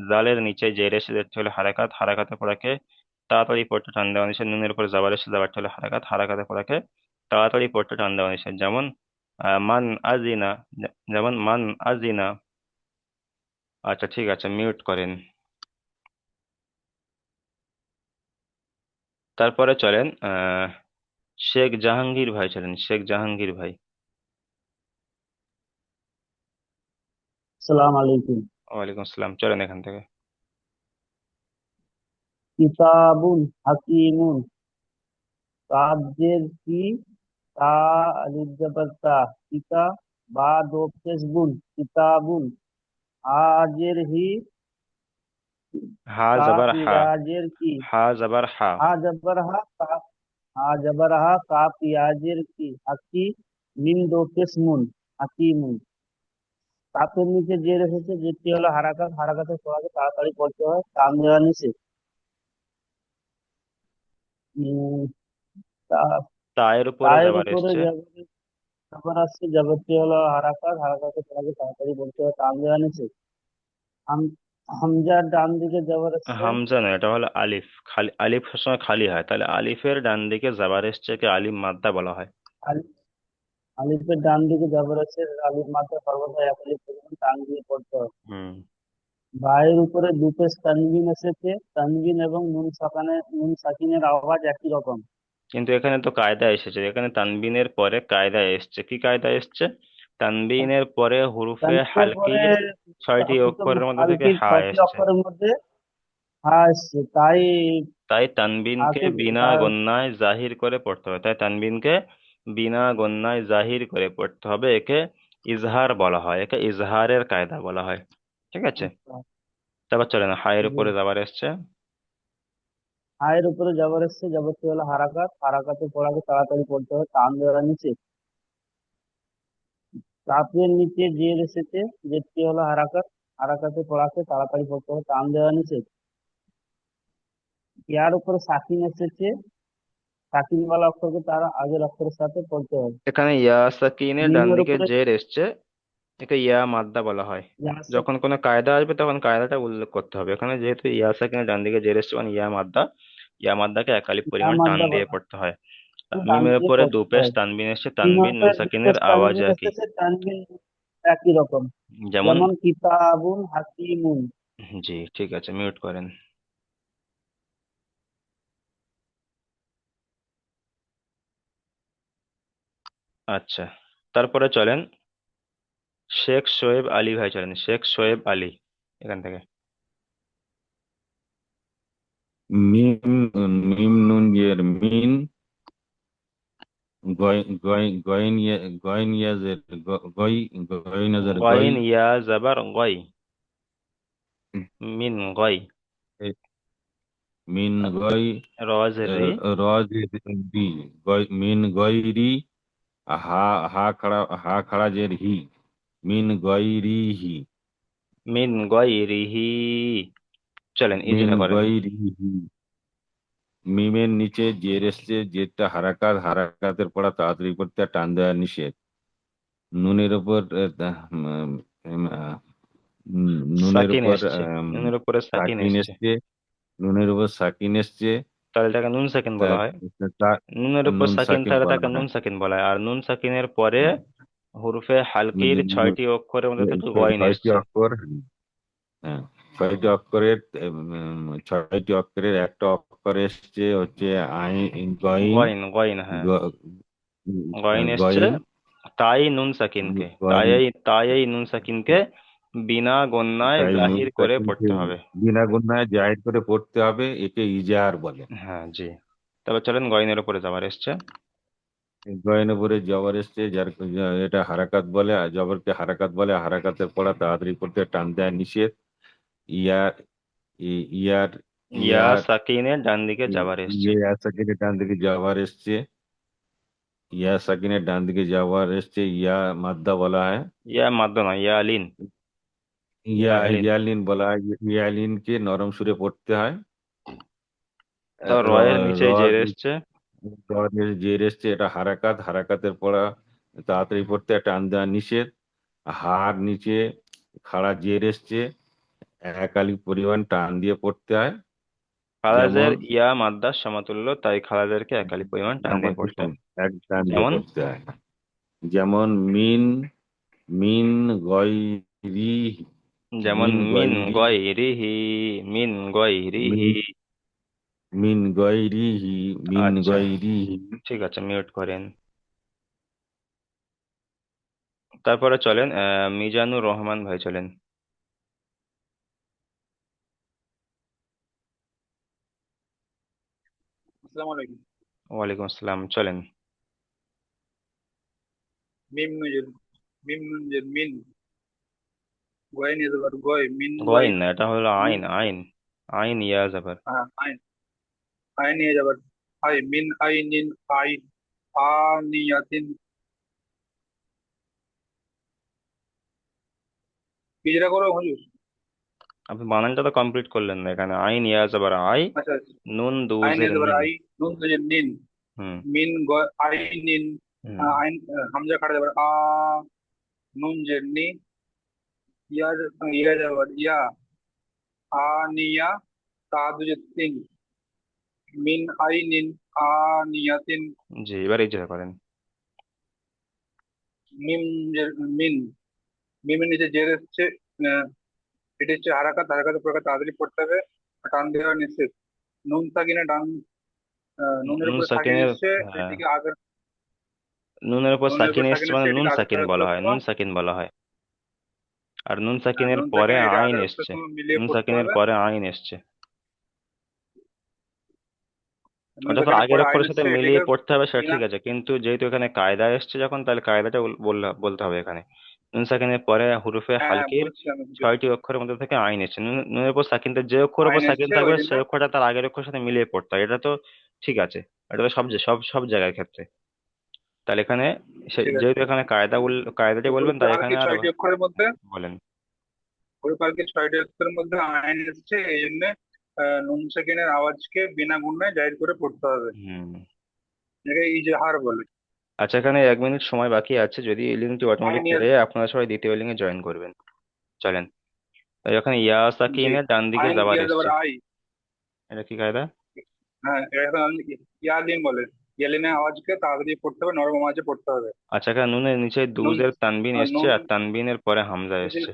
জালের নিচে জের এসে, যেটি হলো হারাকাত, হারাকাতের পড়াকে তাড়াতাড়ি পড়তে টান দেওয়া নিষেধ। নুনের উপরে যাবার এসছে, যাবারটি হলো হারাকাত, হারাকাতের পড়াকে তাড়াতাড়ি পড়তে টান দেওয়া নিষেধ। যেমন মান আজিনা, যেমন মান আজিনা। আচ্ছা ঠিক আছে, মিউট করেন। তারপরে চলেন শেখ জাহাঙ্গীর ভাই, চলেন শেখ জাহাঙ্গীর ভাই। সালাম আলাইকুম। ওয়ালাইকুম আসসালাম, চলেন এখান থেকে। কিতাবুন হাকিমুন, কাজের কি, তা আলিফ জবর তা, কিতা, বা দো পেশ বুন, কিতাবুন, আজের হি, হা কা জবর হা, পিয়াজের কি, হা জবর হা। হা জবর হা, কা, হা জবর হা, কা পিয়াজের কি, হাকি, মিম দো পেশ মুন, হাকিমুন। তাপের নিচে যে রেখেছে যেটি হলো হারাকাত, হারাকাতের পড়াকে তাড়াতাড়ি পড়তে হয়, টান দেওয়া নিষেধ। উম, তা- তায়ের উপরে তায়ের যাবার উপরে এসছে, আবার আসছে যাবতীয় হলো হারাকাত, হারাকাতের পড়াকে তাড়াতাড়ি বলতে হয়, টান দেওয়া নিচে। হামজার ডান দিকে যাবার আসছে, হামজা না, এটা হলো আলিফ। খালি আলিফ সবসময় খালি হয়, তাহলে আলিফের ডান দিকে যাবার এসছে কে আলিফ মাদ্দা বলা হয়। আলিফ, আলিফের ডান দিকে যাবার আসছে, আলিফ মাত্রা সর্বদা এক আলিফ পরিমাণ টান দিয়ে পড়তে হয়। হুম। বায়ের উপরে দুটো তানবিন এসেছে, তানবিন এবং নুন সাকিনের আওয়াজ একই রকম। কিন্তু এখানে তো কায়দা এসেছে, এখানে তানবিনের পরে কায়দা এসছে। কি কায়দা এসছে? তানবিনের পরে হুরুফে তানবিনের পরে হালকির 6টি অক্ষরের মধ্যে থেকে হালকির হা 6টি এসছে, অক্ষরের মধ্যে হা এসছে, তাই তাই তানবিনকে হাকে বিনা গণ্যায় জাহির করে পড়তে হবে। তাই তানবিনকে বিনা গণ্যায় জাহির করে পড়তে হবে, একে ইজহার বলা হয়, একে ইজহারের কায়দা বলা হয়, ঠিক আছে। তারপর চলেন হায়ের উপরে যাবার এসছে, হায়ের উপরে যাবার এসছে, যাবতীয় হলো হারাকাত, হারাকাতের পড়াকে তাড়াতাড়ি পড়তে হয়, টান দেওয়া নিচে। কাফের নিচে জের এসেছে, জেরটি হলো হারাকাত, হারাকাতের পড়াকে তাড়াতাড়ি পড়তে হবে, টান দেওয়া নিচে। ইয়ার উপরে সাকিন এসেছে, সাকিনওয়ালা অক্ষরকে তার আগের অক্ষরের সাথে পড়তে হবে। এখানে ইয়া সাকিনের ডান মিমের দিকে উপরে জের এসছে, একে ইয়া মাদ্দা বলা হয়। ইয়াসা- যখন কোনো কায়দা আসবে তখন কায়দাটা উল্লেখ করতে হবে। এখানে যেহেতু ইয়া সাকিনের ডান দিকে জের এসছে মানে ইয়া মাদ্দা, ইয়া মাদ্দাকে একালিপ ইয়া পরিমাণ টান মাদ্দা দিয়ে বলা হয়, পড়তে হয়। টান মিমের দিয়ে উপরে পড়তে দুপেশ হয়। তানবিন এসছে, তানবিন নুন মিমের সাকিনের দুটো আওয়াজ তানবিন একই। এসেছে, তানবিন একই রকম। যেমন, যেমন কিতাবুন হাকিমুন। জি ঠিক আছে, মিউট করেন। আচ্ছা, তারপরে চলেন শেখ শোয়েব আলী ভাই, চলেন শেখ শোয়েব আলী এখান থেকে। মিম, মিম নুন ইয়ের মিন, গয়ন ইয়াজের গয়, গয়ন ইয়াজের গয়, গইন ইয়া জাবার গই, মিন গই। মিন আর গয়, রজের রি, রজের রি, মিন গয়রি, হা, হা খাড়া জের হি, মিন গয়রি হি, মিন গই রিহি। চলেন মিন ইজরা করেন। গয়রি হি। মিমের নিচে জের এসছে, জেরটা হারাকাত, হারাকাতের পড়া তাড়াতাড়ি করতে হয়, টান দেওয়া নিষেধ। নুনের উপর নুনের সাকিন উপর এসছে, নুনের উপরে সাকিন সাকিন এসছে, এসছে, নুনের উপর সাকিন এসছে, তাহলে এটাকে নুন সাকিন তা বলা হয়। তা- নুনের উপর নুন সাকিন সাকিন থাকলে বলা তাকে নুন হয়। সাকিন বলা হয়। আর নুন সাকিনের পরে হুরুফে হালকির যেমন 6টি অক্ষরের মধ্যে থেকে গইন ছয়টি এসছে। অক্ষর, হ্যাঁ, ছয়টি অক্ষরের 6টি অক্ষরের একটা অক্ষর এসছে হচ্ছে গইন। গইন, গইন, হ্যাঁ, গ- গইন এসছে। গইন, তাই নুন সাকিনকে, গইন, তাই এই নুন সাকিনকে বিনা গণ্যায় তাই নুন জাহির করে সাকিনকে পড়তে হবে। বিনা গুণায় জাহির করে পড়তে হবে, একে ইজাহার বলে। হ্যাঁ, জি। তবে চলেন গইনের উপরে যাবার এসছে। গয়ের উপরে জবর এসছে, এটা হারাকাত বলে, আর জবরকে হারাকাত বলে। হারাকাতের পড়া তাড়াতাড়ি পড়তে টান দেওয়া নিষেধ। ইয়ার ইয়ার ইয়া ইয়ার সাকিনের ডান দিকে যাবার এসছে। ইয়া সাকিনের ডান দিকে জবর এসছে। ইয়া সাকিনের ডান দিকে জবর এসছে, ইয়া মাদ্দা বলা হয়। ইয়া মাদ্দ না, ইয়া লিন, ইয়া লিন। ইয়ালিন বলা হয়। ইয়ালিনকে নরম সুরে পড়তে হয়। তো র রয়ের র নিচে জের এসছে। জের এসছে, এটা হারাকাত। হারাকাতের পড়া তাড়াতাড়ি পড়তে টান দেওয়া নিষেধ। হার নিচে খাড়া জের এসছে, এক আলিফ পরিমাণ টান দিয়ে পড়তে হয়। খালাজের যেমন ইয়া মাদ্দার সমতুল্য, তাই খালাজেরকে একালি পরিমাণ টান দিয়ে পড়তে হয়। এক টান দিয়ে যেমন পড়তে হয়। যেমন মিন মিন গয়রি যেমন মিন মিন গয়রি গয়রিহি, মিন গয়রিহি। মিন মিন গয়রিহি মিন আচ্ছা, গয়রিহি ঠিক আছে, মিউট করেন। তারপরে চলেন মিজানুর রহমান ভাই, চলেন। আসসালামু আলাইকুম। ওয়ালাইকুম আসসালাম, চলেন। মিম নুজের মিম নুজের মিন গয় নিয়ে যাবার গয় মিন গয় গইন না, এটা হলো মিন আইন, আইন, আইন ইয়া যাবার। আইন আই নিয়ে যাবার আই মিন আই নিন আই আ নিয়াতিন পিজরা করো হুজুর। আপনি বানানটা তো কমপ্লিট করলেন না, এখানে আইন ইয়া যাবার আই, আচ্ছা আচ্ছা। নুন আই দুজের নিয়ে যাবার নিন। আই নুন নুজের নিন হুম, মিন গয় আই নিন হুম, আইন হামজা কাটা যাবার আ নুন জের নি ইয়া ইয়া যাবার ইয়া আ নিয়া তা দুজের তিন মিন আই নিন আ নিয়াতিন জি, এবার এই যেটা করেন। মিম জের মিন মিমের নিচে জের এসছে। আহ, এটা হচ্ছে হারাকাত। হারাকাতের প্রকার তাড়াতাড়ি পড়তে হবে, টান দেওয়া নিষেধ। নুন সাকিনা ডান নুনের নুন উপরে সাকিন সাকিনের, এসছে, হ্যাঁ, এটিকে আগের নুনের উপর নুনের সাকিন উপরে এসছে সাকিন মানে এসছে, নুন এটিকে আগে সাকিন বলা আরেকবার হয়, নুন সময় সাকিন বলা হয়। আর নুন সাকিনের নুন পরে সাকিন এটা আইন আগের একটা এসছে। সময় মিলিয়ে নুন পড়তে সাকিনের হবে। পরে আইন এসছে, নুন ওটা তো সাকিনের আগের পরে আইন অক্ষরের সাথে এসছে, মিলিয়ে এটিকে পড়তে হবে, সেটা বিনা ঠিক আছে, কিন্তু যেহেতু এখানে কায়দা এসছে যখন, তাহলে কায়দাটা বলতে হবে এখানে। নুন সাকিনের পরে হুরুফে হ্যাঁ হ্যাঁ হালকির বলছি আমি বুঝে। 6টি অক্ষরের মধ্যে থেকে আইন এসছে। নুনের উপর সাকিনটা, যে অক্ষর উপর আইন সাকিন এসছে থাকবে ওই জন্য। সেই অক্ষরটা তার আগের অক্ষরের সাথে মিলিয়ে পড়তে হয়, এটা তো ঠিক আছে। এটা তো সব জায়গার ক্ষেত্রে। তাহলে এখানে ঠিক আছে। যেহেতু এখানে কায়দাটি বলবেন, হুরুফে তাই এখানে হালকি আর 6টি অক্ষরের মধ্যে বলেন। হুরুফে হালকি 6টি অক্ষরের মধ্যে আইন এসছে, এই জন্য নুন সাকিনের আওয়াজকে বিনা গুণায় জাহির করে পড়তে হবে। হুম। এটাকে ইজহার বলে। আচ্ছা, এখানে 1 মিনিট সময় বাকি আছে, যদি এই লিঙ্কটি অটোমেটিক আইন কেটে যায় আপনারা সবাই দ্বিতীয় লিঙ্কে জয়েন করবেন। চলেন। তাই এখানে ইয়া জি। সাকিনের ডান দিকে আইন যাবার ইয়া যাবার এসছে, আই। এটা কি কায়দা? হ্যাঁ, এখন ইয়ালিন বলে। ইয়ালিনের আওয়াজকে তাড়াতাড়ি পড়তে হবে, নরম আওয়াজে পড়তে হবে। আচ্ছা, এখানে নুনের নিচে নুন দুজের তানবিন এসছে, নুন আর তানবিনের পরে হামজা এসছে।